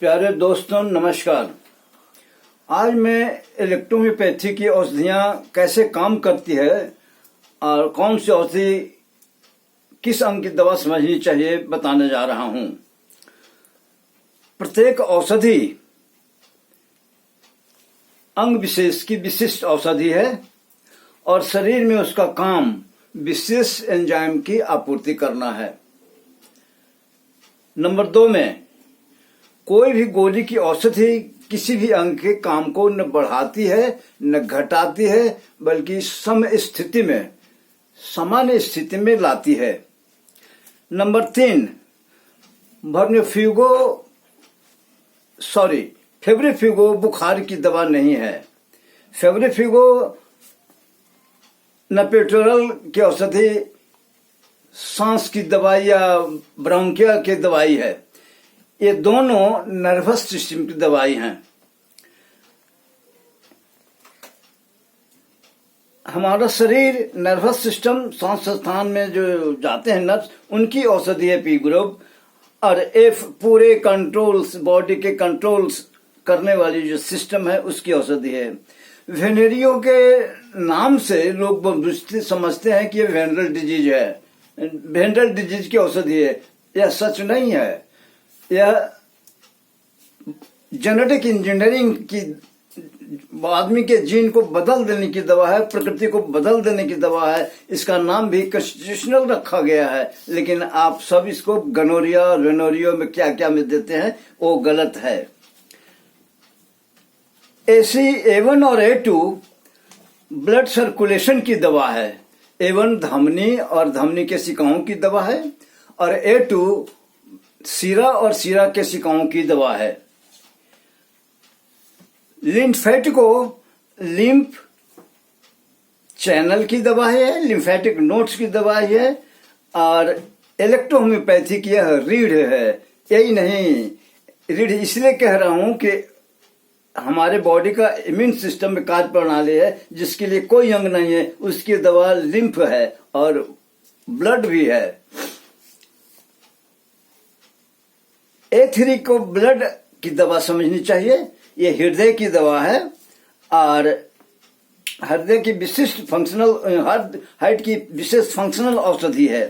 प्यारे दोस्तों नमस्कार। आज मैं इलेक्ट्रोहोम्योपैथी की औषधियाँ कैसे काम करती है और कौन सी औषधि किस अंग की दवा समझनी चाहिए बताने जा रहा हूँ। प्रत्येक औषधि अंग विशेष की विशिष्ट औषधि है और शरीर में उसका काम विशेष एंजाइम की आपूर्ति करना है। नंबर 2 में कोई भी गोली की औषधि किसी भी अंग के काम को न बढ़ाती है न घटाती है, बल्कि सामान्य स्थिति में लाती है। नंबर 3 फेब्रिफिगो बुखार की दवा नहीं है। फेब्रिफिगो नपेटोरल की औषधि सांस की दवाई या ब्रोंकिया की दवाई है। ये दोनों नर्वस सिस्टम की दवाई हैं। हमारा शरीर नर्वस सिस्टम सांस स्थान में जो जाते हैं नर्व्स, उनकी औषधि है पी ग्रुप। और एफ पूरे कंट्रोल्स, बॉडी के कंट्रोल्स करने वाली जो सिस्टम है उसकी औषधि है। वेनेरियो के नाम से लोग समझते हैं कि ये वेनरल डिजीज है, वेनरल डिजीज की औषधि है। यह सच नहीं है। यह जेनेटिक इंजीनियरिंग की आदमी के जीन को बदल देने की दवा है, प्रकृति को बदल देने की दवा है। इसका नाम भी कॉन्स्टिट्यूशनल रखा गया है, लेकिन आप सब इसको गनोरिया और वेनोरियो में क्या क्या में देते हैं, वो गलत है। A1 और A2 ब्लड सर्कुलेशन की दवा है। A1 धमनी और धमनी के शिकाओं की दवा है और A2 सीरा और सीरा के शिकाओं की दवा है। लिम्फेटिको लिम्फ चैनल की दवा है, लिम्फेटिक नोड्स की दवा है। और इलेक्ट्रोहोम्योपैथी की यह रीढ़ है। यही नहीं, रीढ़ इसलिए कह रहा हूं कि हमारे बॉडी का इम्यून सिस्टम में कार्य प्रणाली है जिसके लिए कोई अंग नहीं है, उसकी दवा लिम्फ है और ब्लड भी है। A3 को ब्लड की दवा समझनी चाहिए। ये हृदय की दवा है और हृदय की विशिष्ट हार्ट की विशेष फंक्शनल औषधि है।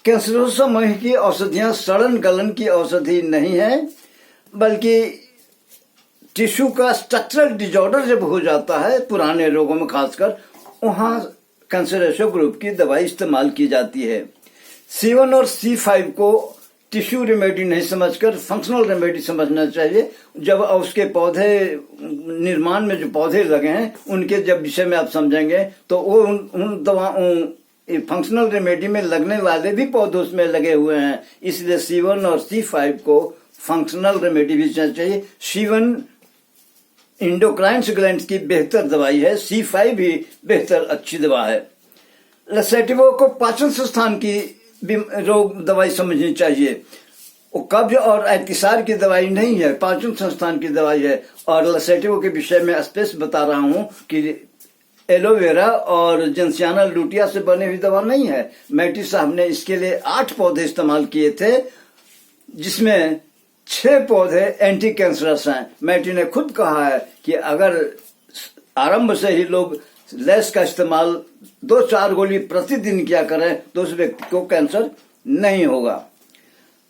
कैंसरोसम की औषधियां सड़न गलन की औषधि नहीं है, बल्कि टिश्यू का स्ट्रक्चरल डिजॉर्डर जब हो जाता है पुराने रोगों में, खासकर वहां कैंसरेशो ग्रुप की दवाई इस्तेमाल की जाती है। C1 और C5 को टिश्यू रेमेडी नहीं समझकर फंक्शनल रेमेडी समझना चाहिए। जब उसके पौधे निर्माण में जो पौधे लगे हैं उनके जब विषय में आप समझेंगे तो वो उन दवाओं फंक्शनल रेमेडी में लगने वाले भी पौधे उसमें लगे हुए हैं। इसलिए C1 और C5 को फंक्शनल रेमेडी भी चाहिए। C1 इंडोक्राइन ग्लैंड्स की बेहतर दवाई है, C5 भी बेहतर अच्छी दवा है। लसेटिवो को पाचन संस्थान की रोग दवाई समझनी चाहिए। वो कब्ज और अतिसार की दवाई नहीं है, पाचन संस्थान की दवाई है। और लसेटिवो के विषय में स्पेस बता रहा हूं कि एलोवेरा और जेंसियाना लुटिया से बनी हुई दवा नहीं है। मैटी साहब ने इसके लिए 8 पौधे इस्तेमाल किए थे, जिसमें 6 पौधे एंटी कैंसरस हैं। मैटी ने खुद कहा है कि अगर आरंभ से ही लोग लैस का इस्तेमाल 2-4 गोली प्रतिदिन किया करें तो उस व्यक्ति को कैंसर नहीं होगा।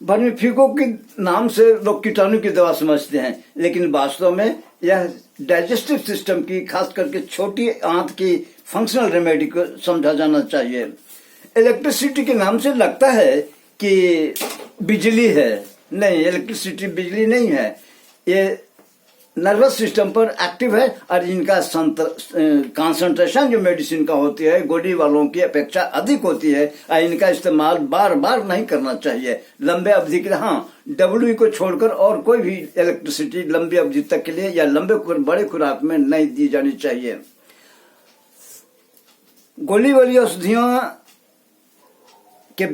वर्मीफिगो के नाम से लोग कीटाणु की दवा समझते हैं, लेकिन वास्तव में यह डाइजेस्टिव सिस्टम की, खास करके छोटी आंत की फंक्शनल रेमेडी को समझा जाना चाहिए। इलेक्ट्रिसिटी के नाम से लगता है कि बिजली है, नहीं, इलेक्ट्रिसिटी बिजली नहीं है। ये नर्वस सिस्टम पर एक्टिव है और इनका कंसंट्रेशन जो मेडिसिन का होती है गोली वालों की अपेक्षा अधिक होती है और इनका इस्तेमाल बार बार नहीं करना चाहिए। लंबे अवधि के लिए हाँ, डब्ल्यू को छोड़कर और कोई भी इलेक्ट्रिसिटी लंबी अवधि तक के लिए या बड़े खुराक में नहीं दी जानी चाहिए। गोली वाली औषधियों के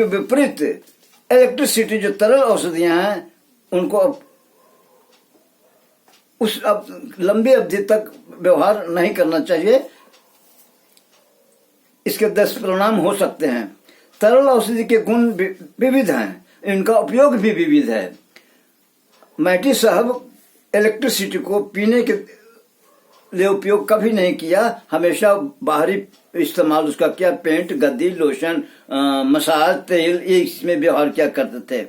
विपरीत इलेक्ट्रिसिटी जो तरल औषधियां हैं उनको अब लंबी अवधि तक व्यवहार नहीं करना चाहिए। इसके दुष्परिणाम हो सकते हैं। तरल औषधि के गुण विविध हैं इनका उपयोग भी विविध है। मैटी साहब इलेक्ट्रिसिटी को पीने के लिए उपयोग कभी नहीं किया, हमेशा बाहरी इस्तेमाल उसका किया। पेंट, गद्दी, लोशन, मसाज तेल, ये इसमें व्यवहार किया करते थे।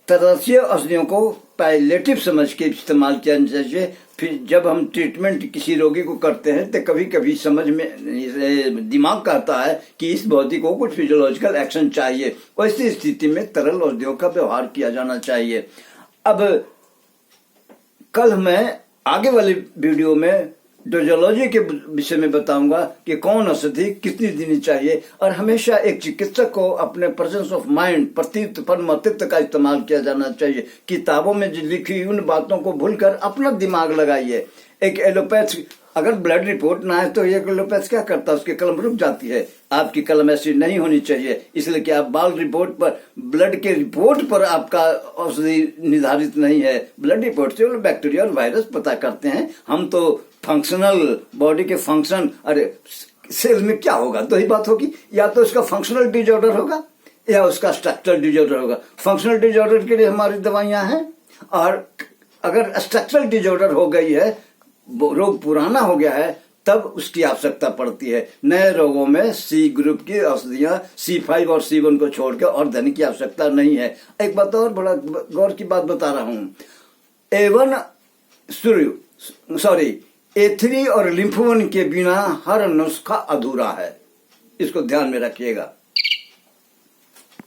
तद्देशीय औषधियों को पैलेटिव समझ के इस्तेमाल किया चाहिए। फिर जब हम ट्रीटमेंट किसी रोगी को करते हैं तो कभी कभी समझ में दिमाग कहता है कि इस बॉडी को कुछ फिजियोलॉजिकल एक्शन चाहिए, ऐसी स्थिति में तरल औषधियों का व्यवहार किया जाना चाहिए। अब कल मैं आगे वाली वीडियो में डोजोलॉजी के विषय में बताऊंगा कि कौन औषधि कितनी देनी चाहिए, और हमेशा एक चिकित्सक को अपने प्रेजेंस ऑफ माइंड, प्रतीत परमतित्व का इस्तेमाल किया जाना चाहिए। किताबों में जो लिखी उन बातों को भूलकर अपना दिमाग लगाइए। एक एलोपैथ अगर ब्लड रिपोर्ट ना है तो एक एलोपैथ क्या करता है, उसकी कलम रुक जाती है। आपकी कलम ऐसी नहीं होनी चाहिए, इसलिए कि आप बाल रिपोर्ट पर, ब्लड के रिपोर्ट पर आपका औषधि निर्धारित नहीं है। ब्लड रिपोर्ट से बैक्टीरिया और वायरस पता करते हैं। हम तो फंक्शनल बॉडी के फंक्शन, अरे सेल में क्या होगा, दो ही बात होगी, या तो उसका फंक्शनल डिजॉर्डर होगा या उसका स्ट्रक्चरल डिजॉर्डर होगा। फंक्शनल डिजॉर्डर के लिए हमारी दवाइयां हैं, और अगर स्ट्रक्चरल डिजॉर्डर हो गई है, रोग पुराना हो गया है, तब उसकी आवश्यकता पड़ती है। नए रोगों में सी ग्रुप की औषधियां C5 और C1 को छोड़कर और धन की आवश्यकता नहीं है। एक बात और बड़ा गौर की बात बता रहा हूं, A3 और लिम्फोन के बिना हर नुस्खा अधूरा है, इसको ध्यान में रखिएगा।